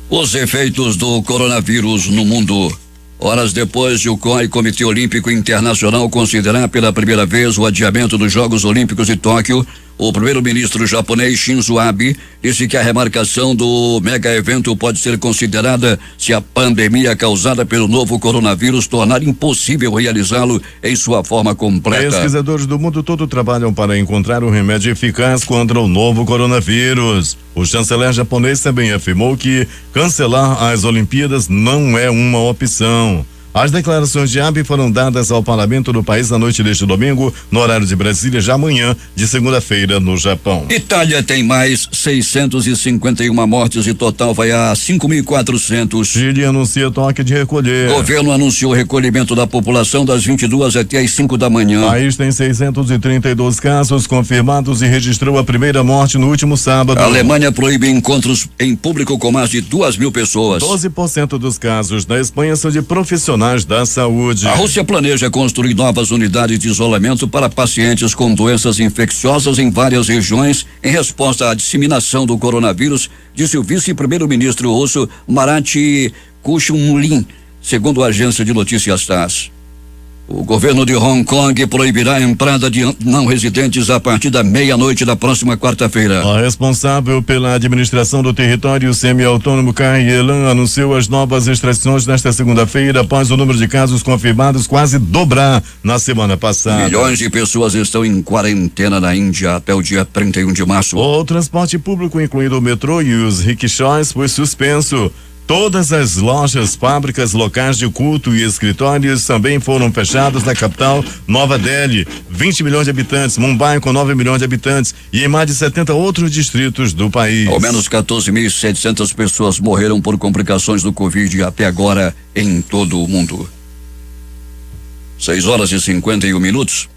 Os efeitos do coronavírus no mundo. Horas depois de o COI, Comitê Olímpico Internacional, considerar pela primeira vez o adiamento dos Jogos Olímpicos de Tóquio, o primeiro-ministro japonês Shinzo Abe disse que a remarcação do mega evento pode ser considerada se a pandemia causada pelo novo coronavírus tornar impossível realizá-lo em sua forma completa.
Pesquisadores do mundo todo trabalham para encontrar um remédio eficaz contra o novo coronavírus. O chanceler japonês também afirmou que cancelar as Olimpíadas não é uma opção. As declarações de Abe foram dadas ao parlamento do país na noite deste domingo, no horário de Brasília, já amanhã, de segunda-feira, no Japão.
Itália tem mais 651 mortes e total vai a 5.400.
Chile anuncia toque de recolher.
Governo anunciou o recolhimento da população das 22 até as 5 da manhã.
O país tem 632 casos confirmados e registrou a primeira morte no último sábado.
A Alemanha proíbe encontros em público com mais de 2.000 pessoas.
12% dos casos na Espanha são de profissionais da saúde.
A Rússia planeja construir novas unidades de isolamento para pacientes com doenças infecciosas em várias regiões em resposta à disseminação do coronavírus, disse o vice-primeiro-ministro russo Marat Kuchumlin, segundo a agência de notícias TASS. O governo de Hong Kong proibirá a entrada de não residentes a partir da meia-noite da próxima quarta-feira.
A responsável pela administração do território semi-autônomo, Carrie Elan, anunciou as novas restrições nesta segunda-feira após o número de casos confirmados quase dobrar na semana passada.
Milhões de pessoas estão em quarentena na Índia até o dia 31 de março.
O transporte público, incluindo o metrô e os rickshaws, foi suspenso. Todas as lojas, fábricas, locais de culto e escritórios também foram fechados na capital Nova Delhi, 20 milhões de habitantes, Mumbai com 9 milhões de habitantes e em mais de 70 outros distritos do país.
Ao menos 14.700 pessoas morreram por complicações do Covid até agora em todo o mundo. 6:51.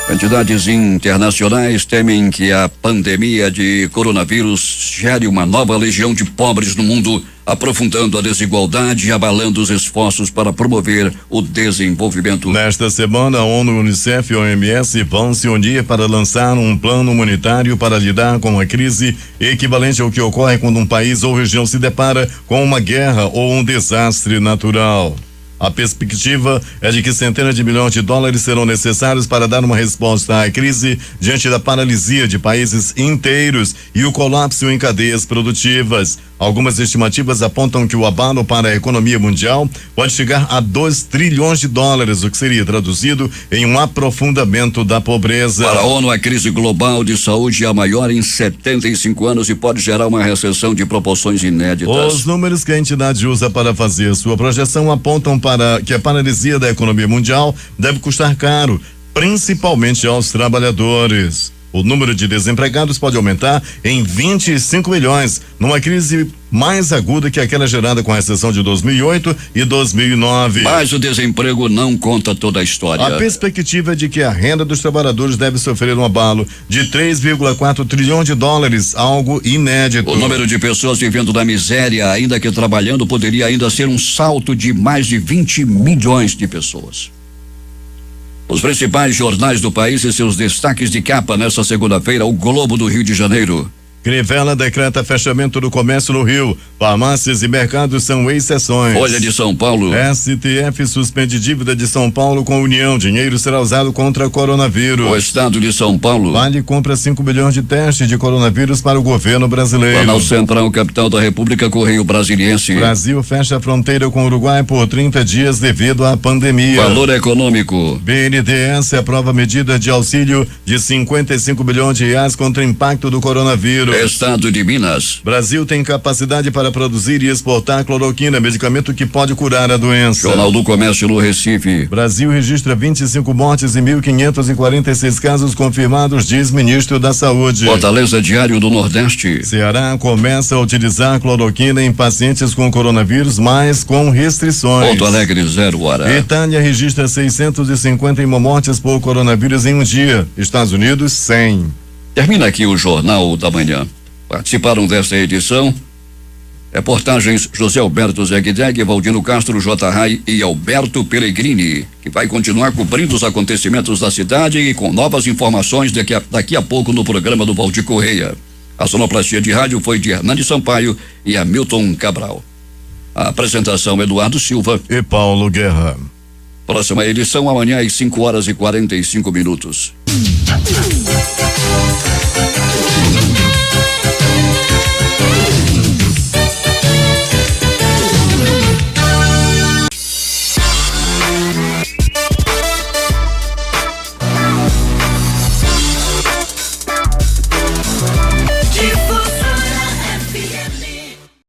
Entidades internacionais temem que a pandemia de coronavírus gere uma nova legião de pobres no mundo, aprofundando a desigualdade e abalando os esforços para promover o desenvolvimento.
Nesta semana, a ONU, Unicef e OMS vão se unir para lançar um plano humanitário para lidar com a crise equivalente ao que ocorre quando um país ou região se depara com uma guerra ou um desastre natural. A perspectiva é de que centenas de milhões de dólares serão necessários para dar uma resposta à crise diante da paralisia de países inteiros e o colapso em cadeias produtivas. Algumas estimativas apontam que o abalo para a economia mundial pode chegar a 2 trilhões de dólares, o que seria traduzido em um aprofundamento da pobreza.
Para a ONU, a crise global de saúde é a maior em 75 anos e pode gerar uma recessão de proporções inéditas.
Os números que a entidade usa para fazer sua projeção apontam para que a paralisia da economia mundial deve custar caro, principalmente aos trabalhadores. O número de desempregados pode aumentar em 25 milhões, numa crise mais aguda que aquela gerada com a recessão de 2008 e 2009.
Mas o desemprego não conta toda a história.
A perspectiva é de que a renda dos trabalhadores deve sofrer um abalo de 3,4 trilhões de dólares, algo inédito.
O número de pessoas vivendo da miséria, ainda que trabalhando, poderia ainda ser um salto de mais de 20 milhões de pessoas. Os principais jornais do país e seus destaques de capa nesta segunda-feira, o Globo do Rio de Janeiro.
Crivella decreta fechamento do comércio no Rio. Farmácias e mercados são exceções.
Folha de São Paulo.
STF suspende dívida de São Paulo com a União. Dinheiro será usado contra coronavírus.
O Estado de São Paulo.
Vale compra 5 bilhões de testes de coronavírus para o governo brasileiro.
Jornal Central, capital da República, Correio Brasiliense.
Brasil fecha a fronteira com o Uruguai por 30 dias devido à pandemia.
Valor Econômico.
BNDES aprova medida de auxílio de 55 bilhões de reais contra o impacto do coronavírus.
Estado de Minas.
Brasil tem capacidade para produzir e exportar cloroquina, medicamento que pode curar a doença.
Jornal do Comércio no Recife.
Brasil registra 25 mortes e 1.546 casos confirmados, diz ministro da Saúde.
Fortaleza, Diário do Nordeste.
Ceará começa a utilizar cloroquina em pacientes com coronavírus, mas com restrições.
Porto Alegre, 0 hora.
Itália registra 651 mortes por coronavírus em um dia. Estados Unidos, 100.
Termina aqui o Jornal da Manhã. Participaram desta edição reportagens José Alberto Zegdeg, Valdino Castro, J. Rai e Alberto Pellegrini, que vai continuar cobrindo os acontecimentos da cidade e com novas informações daqui a pouco no programa do Valdir Correia. A sonoplastia de rádio foi de Hernani Sampaio e Hamilton Cabral. A apresentação Eduardo Silva
e Paulo Guerra.
Próxima edição amanhã às 5 horas e 45 minutos.